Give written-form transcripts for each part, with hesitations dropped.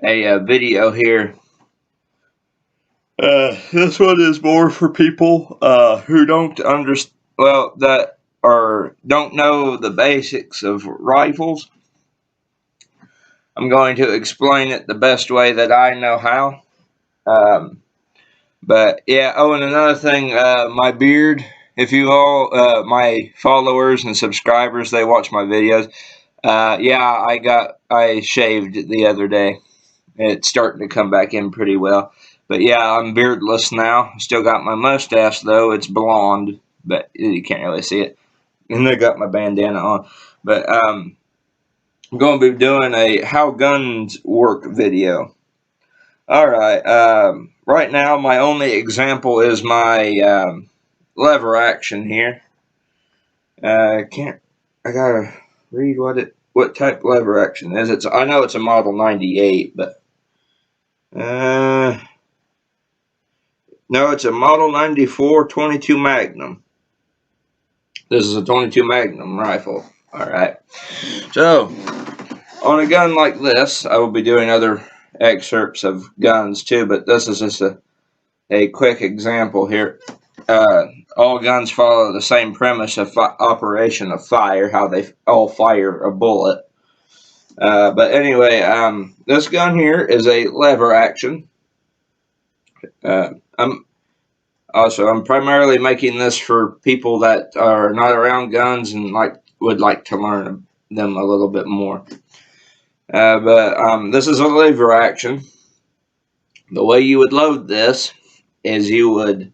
a video here. This one is more for people who don't understand, well, that or don't know the basics of rifles. I'm going to explain it the best way that I know how. Um, but yeah, oh, and another thing, my beard. If you all, my followers and subscribers, they watch my videos. Yeah, I shaved the other day. It's starting to come back in pretty well. But yeah, I'm beardless now. Still got my mustache though. It's blonde, but you can't really see it. And I got my bandana on. But I'm going to be doing a how guns work video. All right. Right now, my only example is my lever action here. Can't. I gotta read what type lever action is. I know it's a Model 98, but uh, no, it's a Model 94 22 Magnum. This is a 22 Magnum rifle. All right. So on a gun like this, I will be doing other excerpts of guns too, but this is just a quick example here. All guns follow the same premise of operation of fire, how they all fire a bullet. But anyway, this gun here is a lever action. I'm primarily making this for people that are not around guns and would like to learn them a little bit more. But this is a lever action. The way you would load this is you would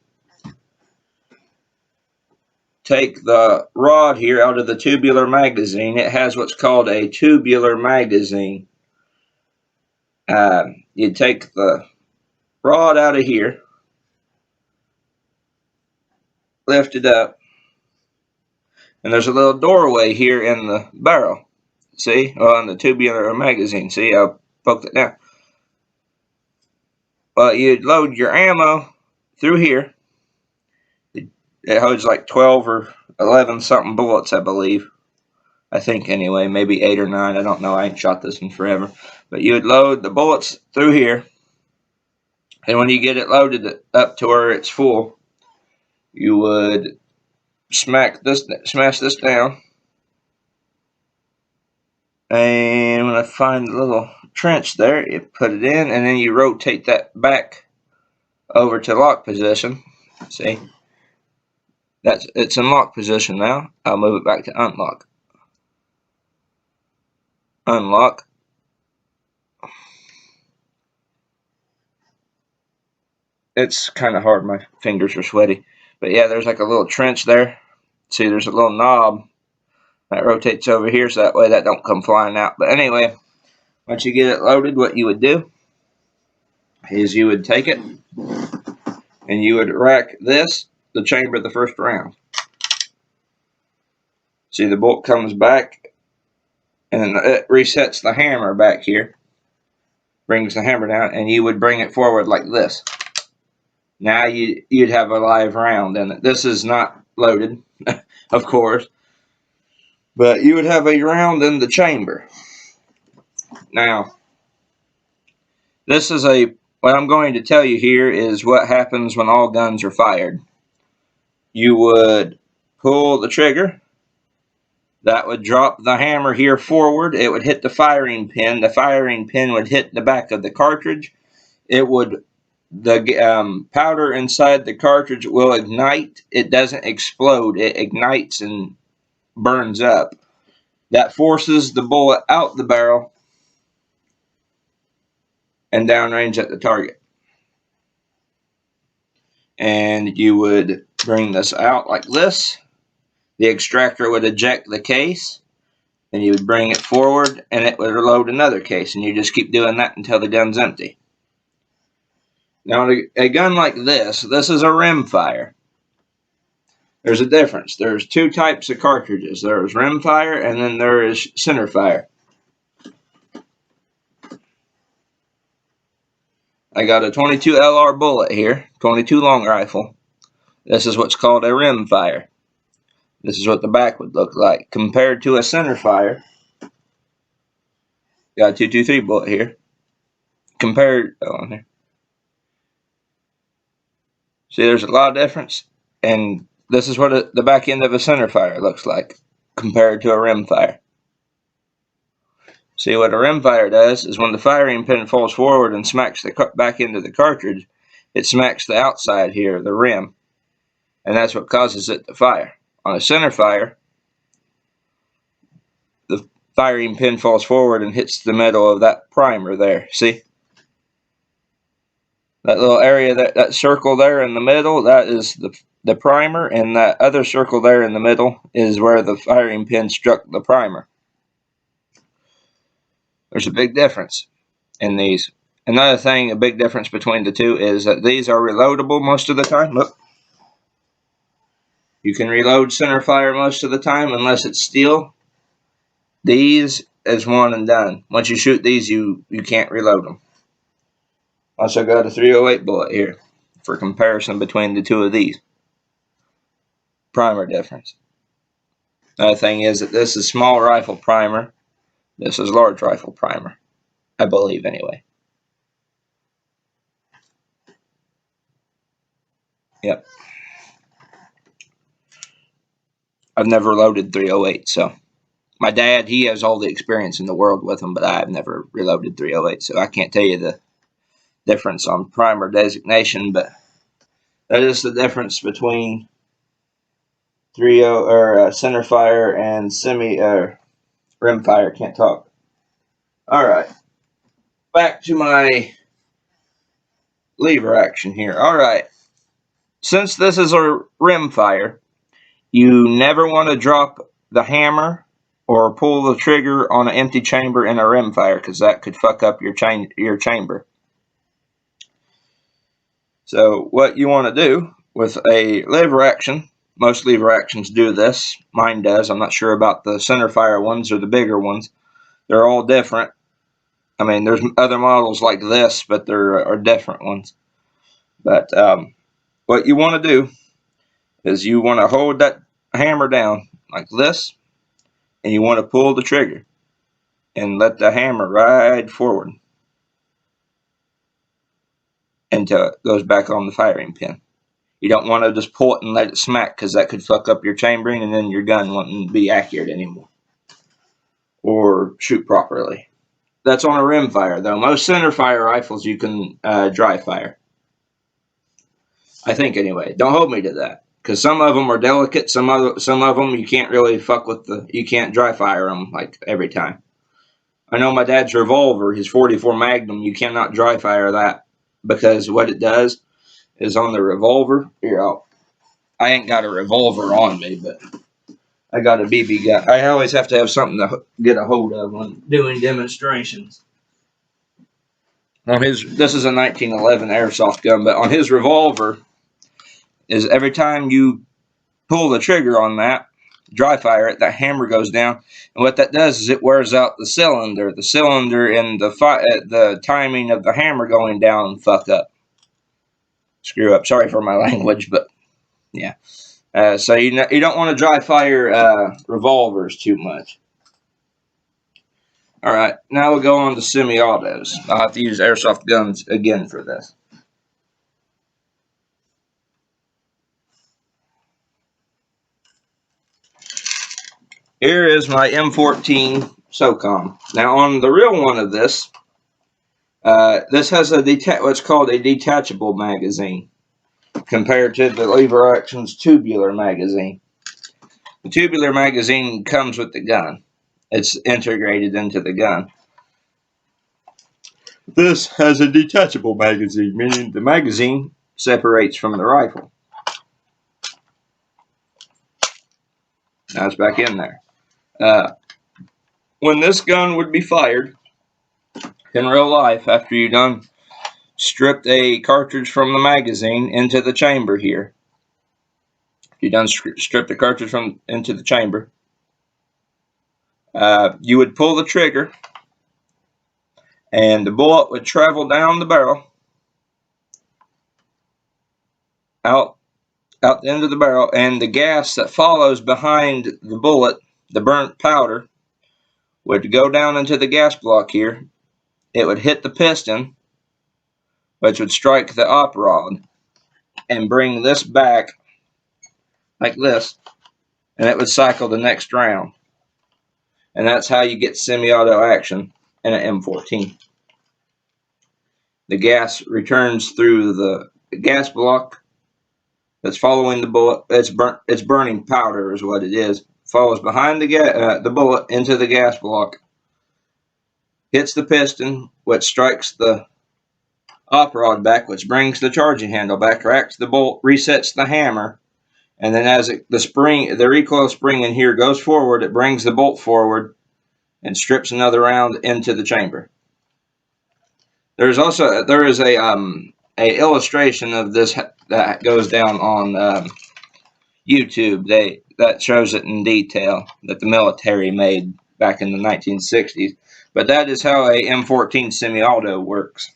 take the rod here out of the tubular magazine. It has what's called a tubular magazine. You take the rod out of here, lift it up, and there's a little doorway here in the barrel. See? On the tubular magazine. See? I poked it down. Well, you'd load your ammo through here. It holds like 12 or 11 something bullets, I believe. I think anyway, maybe 8 or 9. I don't know. I ain't shot this in forever. But you would load the bullets through here. And when you get it loaded up to where it's full, you would smash this down. And when I find the little trench there, you put it in, and then you rotate that back over to lock position. See? It's in lock position now. I'll move it back to unlock. Unlock. It's kind of hard. My fingers are sweaty. But yeah, there's like a little trench there. See, there's a little knob that rotates over here, so that way that don't come flying out. But anyway, once you get it loaded, what you would do is you would take it and you would rack the chamber of the first round. See, the bolt comes back and it resets the hammer back here, brings the hammer down, and you would bring it forward like this. Now you'd have a live round in it. This is not loaded, of course, but you would have a round in the chamber. Now, what I'm going to tell you here is what happens when all guns are fired. You would pull the trigger. That would drop the hammer here forward. It would hit the firing pin. The firing pin would hit the back of the cartridge. The powder inside the cartridge will ignite. It doesn't explode. It ignites and burns up. That forces the bullet out the barrel and downrange at the target. And you would bring this out like this. The extractor would eject the case, and you would bring it forward, and it would load another case, and you just keep doing that until the gun's empty. Now, a gun like this is a rimfire. There's a difference. There's two types of cartridges. There's rimfire, and then there is centerfire. I got a 22 LR bullet here, 22 long rifle. This is what's called a rimfire. This is what the back would look like. Compared to a centerfire, got a 223 bullet here. compared. See, there's a lot of difference, and this is what the back end of a center fire looks like compared to a rim fire. See, what a rim fire does is when the firing pin falls forward and smacks the back end of the cartridge, it smacks the outside here, the rim, and that's what causes it to fire. On a center fire, the firing pin falls forward and hits the middle of that primer there. See? That little area, that circle there in the middle, that is the primer, and that other circle there in the middle is where the firing pin struck the primer. There's a big difference in these. Another thing, a big difference between the two is that these are reloadable most of the time. Look. You can reload center fire most of the time unless it's steel. These is one and done. Once you shoot these, you can't reload them. Also got a 308 bullet here for comparison between the two of these. Primer difference. Another thing is that this is small rifle primer. This is large rifle primer. I believe anyway. Yep. I've never loaded 308, so my dad, he has all the experience in the world with them, but I've never reloaded 308, so I can't tell you the difference on primer designation, but that is the difference between center fire and rim fire. Can't talk. All right, back to my lever action here. All right, since this is a rim fire, you never want to drop the hammer or pull the trigger on an empty chamber in a rim fire, because that could fuck up your chamber. So what you want to do with a lever action, most lever actions do this. Mine does. I'm not sure about the center fire ones or the bigger ones. They're all different. I mean, there's other models like this, but there are different ones. But what you want to do is you want to hold that hammer down like this, and you want to pull the trigger and let the hammer ride forward until it goes back on the firing pin. You don't want to just pull it and let it smack, because that could fuck up your chambering, and then your gun won't be accurate anymore or shoot properly. That's on a rim fire, though. Most center fire rifles you can dry fire. I think anyway. Don't hold me to that, because some of them are delicate. Some of them you can't really fuck with you can't dry fire them like every time. I know my dad's revolver, his 44 Magnum, you cannot dry fire that, because what it does is on the revolver. Here, I ain't got a revolver on me, but I got a BB gun. I always have to have something to get a hold of when doing demonstrations. This is a 1911 airsoft gun, but on his revolver, is every time you pull the trigger on that, dry fire it, that hammer goes down, and what that does is it wears out the cylinder. The cylinder and the timing of the hammer going down fuck up. Screw up. Sorry for my language, but yeah. So you don't want to dry fire revolvers too much. All right, now we'll go on to semi-autos. I'll have to use airsoft guns again for this. Here is my M14 SOCOM. Now on the real one of this, this has what's called a detachable magazine, compared to the lever action's tubular magazine. The tubular magazine comes with the gun. It's integrated into the gun. This has a detachable magazine, meaning the magazine separates from the rifle. Now it's back in there. When this gun would be fired in real life, after you done stripped a cartridge from the magazine into the chamber here, you done stripped the cartridge into the chamber, you would pull the trigger, and the bullet would travel down the barrel, out the end of the barrel, and the gas that follows behind the bullet, the burnt powder, would go down into the gas block here. It would hit the piston, which would strike the op rod and bring this back like this, and it would cycle the next round. And that's how you get semi-auto action in an M14. The gas returns through the gas block that's following the bullet. It's burning powder is what it is. Follows behind the bullet into the gas block, hits the piston, which strikes the op rod back, which brings the charging handle back, racks the bolt, resets the hammer, and then as the recoil spring in here goes forward, it brings the bolt forward and strips another round into the chamber. There is a illustration of this that goes down on YouTube. That shows it in detail that the military made back in the 1960s. But that is how a M14 semi-auto works.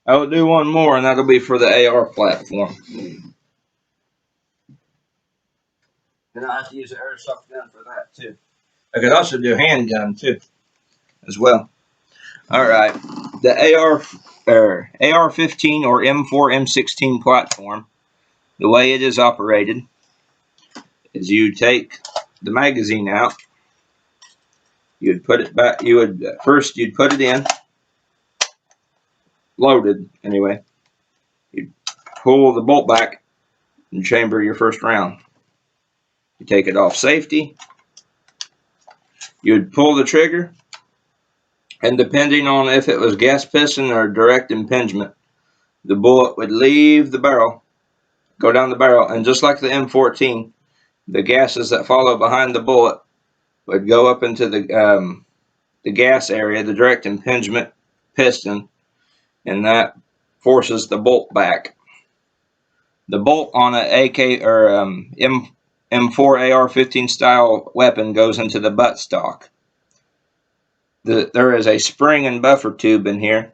I will do one more, and that'll be for the AR platform. And I have to use an airsoft gun for that too. I could also do handgun too, as well. All right, the AR-15 or M4 M16 platform. The way it is operated is you take the magazine out. You'd put it back. First you'd put it in, loaded anyway. You'd pull the bolt back and chamber your first round. You take it off safety. You'd pull the trigger, and depending on if it was gas piston or direct impingement, the bullet would leave the barrel, go down the barrel, and just like the M14, the gases that follow behind the bullet would go up into the gas area, the direct impingement piston, and that forces the bolt back. The bolt on an AK or M4 AR-15 style weapon goes into the buttstock. There is a spring and buffer tube in here,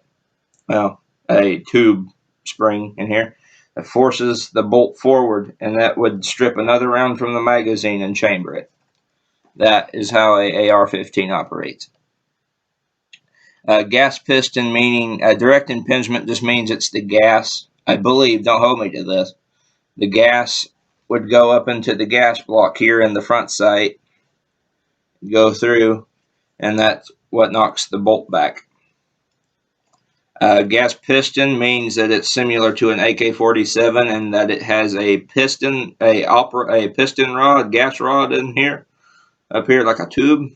well, a tube spring in here that forces the bolt forward, and that would strip another round from the magazine and chamber it. That is how a AR-15 operates. Gas piston, meaning direct impingement, just means it's the gas. I believe, don't hold me to this, the gas would go up into the gas block here in the front sight, go through, and that's what knocks the bolt back. Gas piston means that it's similar to an AK-47 and that it has a piston, a piston rod, gas rod in here, up here like a tube,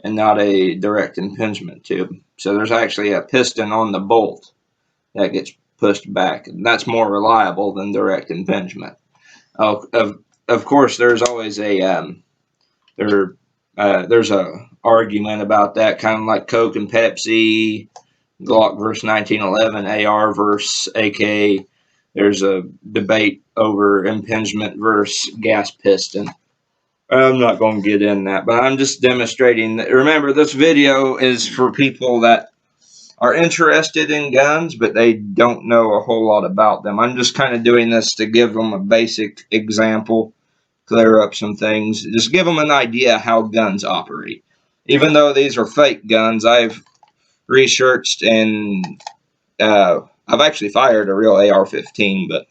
and not a direct impingement tube. So there's actually a piston on the bolt that gets pushed back, and that's more reliable than direct impingement. Of course, there's always a there's a argument about that, kind of like Coke and Pepsi, Glock versus 1911, AR versus AK. There's a debate over impingement versus gas piston. I'm not going to get in that, but I'm just demonstrating that. Remember, this video is for people that are interested in guns, but they don't know a whole lot about them. I'm just kind of doing this to give them a basic example, clear up some things, just give them an idea how guns operate. Even though these are fake guns, I've researched and I've actually fired a real AR-15, but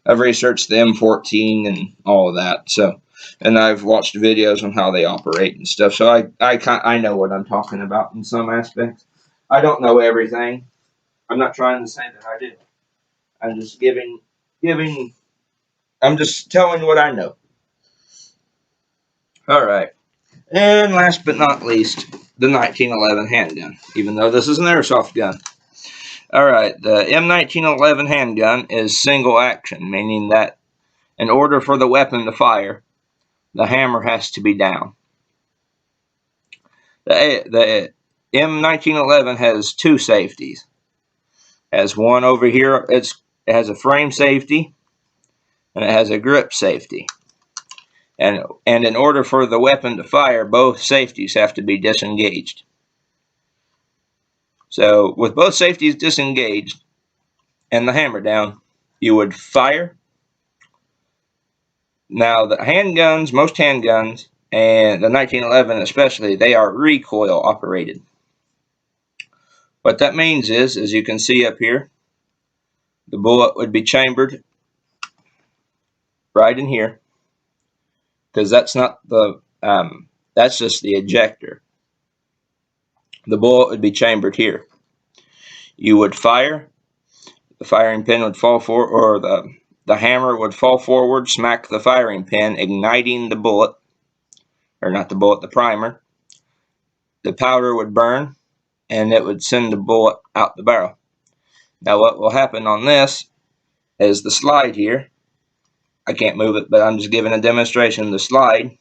I've researched the M14 and all of that. So, and I've watched videos on how they operate and stuff. So I know what I'm talking about in some aspects. I don't know everything. I'm not trying to say that I do. I'm just I'm just telling what I know. All right. And last but not least, the 1911 handgun, even though this is an airsoft gun. All right, the M1911 handgun is single action, meaning that in order for the weapon to fire, the hammer has to be down. The M1911 has two safeties. It has one over here, it has a frame safety, and it has a grip safety. And in order for the weapon to fire, both safeties have to be disengaged. So with both safeties disengaged and the hammer down, you would fire. Now the handguns, most handguns, and the 1911 especially, they are recoil operated. What that means is, as you can see up here, the bullet would be chambered right in here, because that's not the that's just the ejector. The bullet would be chambered here. You would fire. The firing pin would fall forward, or the hammer would fall forward, smack the firing pin, igniting the bullet, or not the bullet, the primer. The powder would burn, and it would send the bullet out the barrel. Now what will happen on this is the slide here, I can't move it, but I'm just giving a demonstration. The slide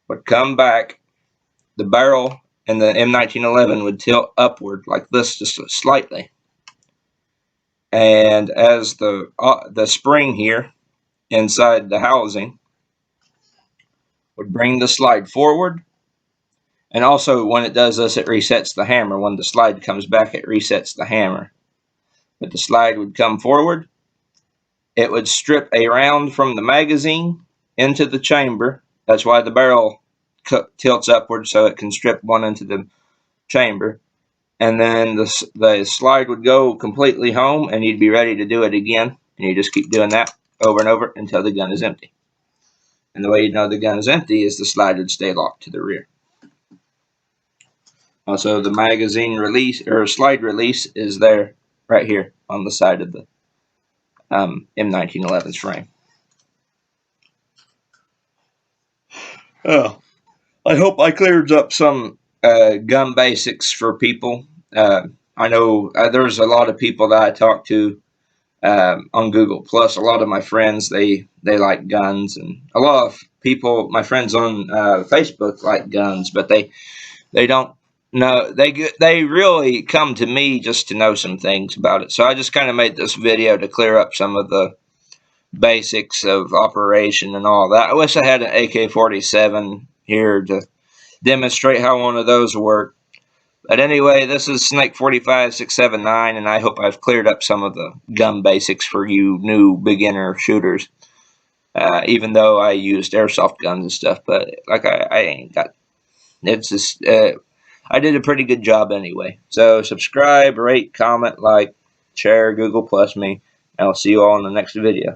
would come back, the barrel and the M1911 would tilt upward like this, just slightly. And as the spring here inside the housing would bring the slide forward, and also when it does this, it resets the hammer. When the slide comes back, it resets the hammer. But the slide would come forward, it would strip a round from the magazine into the chamber. That's why the barrel tilts upward, so it can strip one into the chamber. And then the slide would go completely home, and you'd be ready to do it again. And you just keep doing that over and over until the gun is empty. And the way you know the gun is empty is the slide would stay locked to the rear. Also, the magazine release, or slide release, is there right here on the side of the M1911's frame. Oh, I hope I cleared up some gun basics for people. I know there's a lot of people that I talk to on Google Plus. A lot of my friends, they like guns, and a lot of people, my friends on Facebook, like guns, but they don't know. They really come to me just to know some things about it. So I just kind of made this video to clear up some of the basics of operation and all that. I wish I had an AK-47 here to demonstrate how one of those worked. But anyway, this is Snake 45679, and I hope I've cleared up some of the gun basics for you new beginner shooters. Even though I used airsoft guns and stuff, but like I ain't got. It's just I did a pretty good job anyway. So subscribe, rate, comment, like, share, Google Plus me. And I'll see you all in the next video.